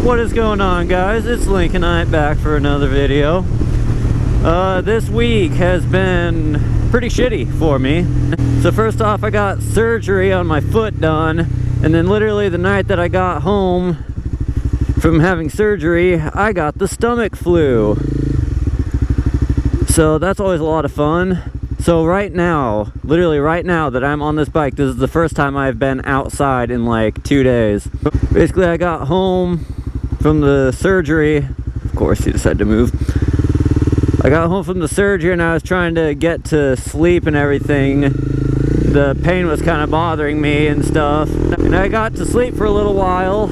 What is going on, guys? It's Lincolnite back for another video. This week has been pretty shitty for me. So first off, I got surgery on my foot done, and then literally the night that I got home from having surgery, I got the stomach flu. So that's always a lot of fun. So right now, literally right now that I'm on this bike, this is the first time I've been outside in like 2 days. Basically, I got home from the surgery. Of course, he decided to move. I got home from the surgery and I was trying to get to sleep and everything. The pain was kind of bothering me and stuff. And I got to sleep for a little while.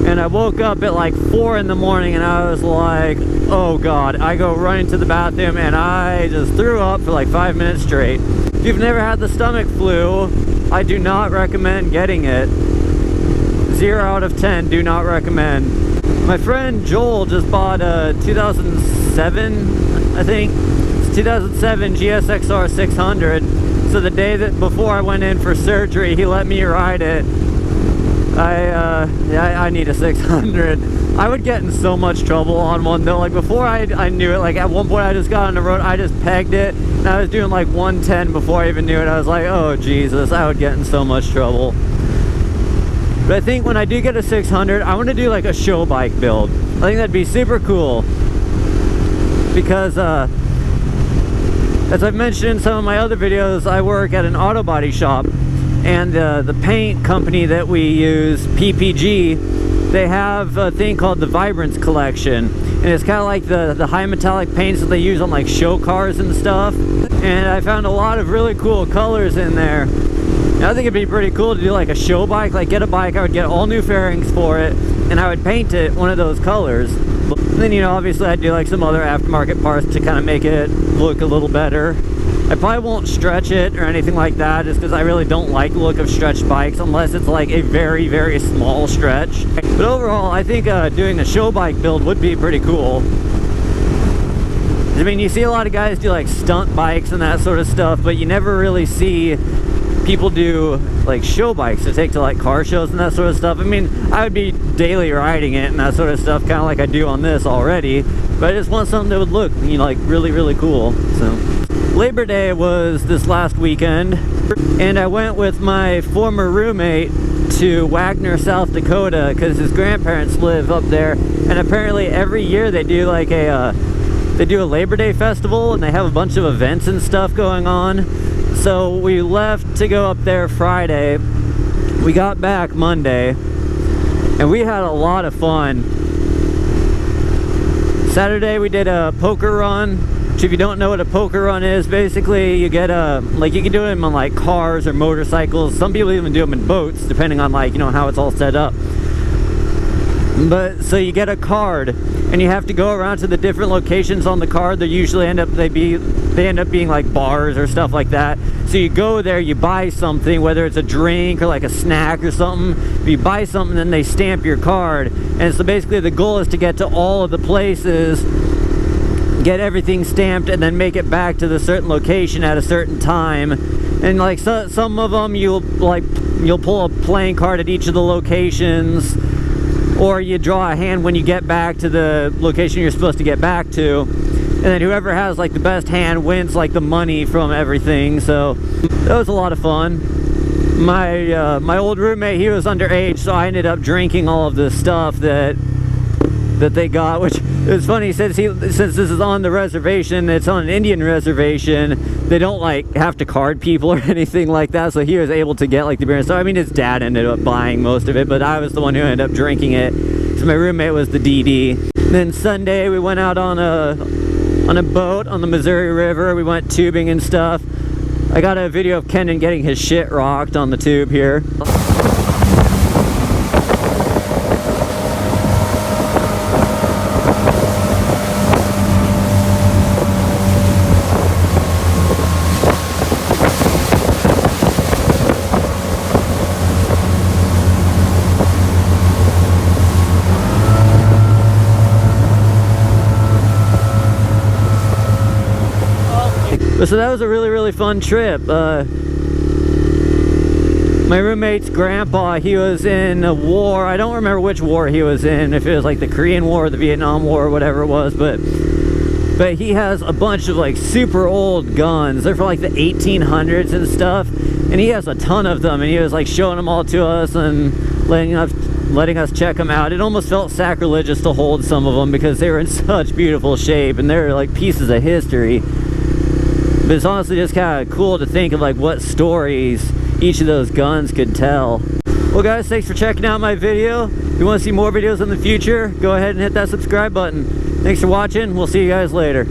And I woke up at like 4 in the morning and I was like, oh God. I go running to the bathroom and I just threw up for like 5 minutes straight. If you've never had the stomach flu, I do not recommend getting it. 0 out of 10, do not recommend. My friend Joel just bought a 2007, I think. It's 2007 GSXR 600. So the day that before I went in for surgery, he let me ride it. I need a 600. I would get in so much trouble on one though. Like before I knew it, like at one point I just got on the road, I just pegged it, and I was doing like 110 before I even knew it. I was like, oh Jesus, I would get in so much trouble. But I think when I do get a 600, I want to do like a show bike build. I think that'd be super cool. Because, as I've mentioned in some of my other videos, I work at an auto body shop. And the paint company that we use, PPG, they have a thing called the Vibrance Collection. And it's kind of like the high metallic paints that they use on like show cars and stuff. And I found a lot of really cool colors in there. I think it'd be pretty cool to do like a show bike, like get a bike, I would get all new fairings for it, and I would paint it one of those colors. And then, you know, obviously I'd do like some other aftermarket parts to kind of make it look a little better. I probably won't stretch it or anything like that, just because I really don't like the look of stretched bikes unless it's like a very, very small stretch. But overall, I think doing a show bike build would be pretty cool. I mean, you see a lot of guys do like stunt bikes and that sort of stuff, but you never really see people do like show bikes to take to like car shows and that sort of stuff. I mean, I would be daily riding it and that sort of stuff, kind of like I do on this already, but I just want something that would look, you know, like really, really cool. So Labor Day was this last weekend, and I went with my former roommate to Wagner, South Dakota, because his grandparents live up there, and apparently every year they do like a Labor Day festival, and they have a bunch of events and stuff going on. So we left to go up there Friday. We got back Monday, and we had a lot of fun. Saturday we did a poker run, which if you don't know what a poker run is, basically you get like you can do them on like cars or motorcycles. Some people even do them in boats, depending on like, you know, how it's all set up. But so you get a card and you have to go around to the different locations on the card. They usually end up being like bars or stuff like that. So you go there, you buy something, whether it's a drink or like a snack or something. If you buy something, then they stamp your card. And so basically the goal is to get to all of the places, get everything stamped, and then make it back to the certain location at a certain time. And like some of them you'll pull a playing card at each of the locations, or you draw a hand when you get back to the location you're supposed to get back to, and then whoever has like the best hand wins like the money from everything. So that was a lot of fun. My old roommate, he was underage, so I ended up drinking all of the stuff that they got, which is funny. Since this is on the reservation, it's on an Indian reservation, they don't like have to card people or anything like that, so he was able to get like the beer. So I mean, his dad ended up buying most of it, but I was the one who ended up drinking it. So my roommate was the DD. Then Sunday we went out on a boat on the Missouri River. We went tubing and stuff. I got a video of Kenan getting his shit rocked on the tube here. So that was a really, really fun trip. My roommate's grandpa, he was in a war. I don't remember which war he was in, if it was like the Korean War or the Vietnam War or whatever it was, but he has a bunch of like super old guns. They're from like the 1800s and stuff, and he has a ton of them, and he was like showing them all to us and letting us check them out. It almost felt sacrilegious to hold some of them because they were in such beautiful shape and they're like pieces of history. But it's honestly just kind of cool to think of like what stories each of those guns could tell. Well guys, thanks for checking out my video. If you want to see more videos in the future, go ahead and hit that subscribe button. Thanks for watching. We'll see you guys later.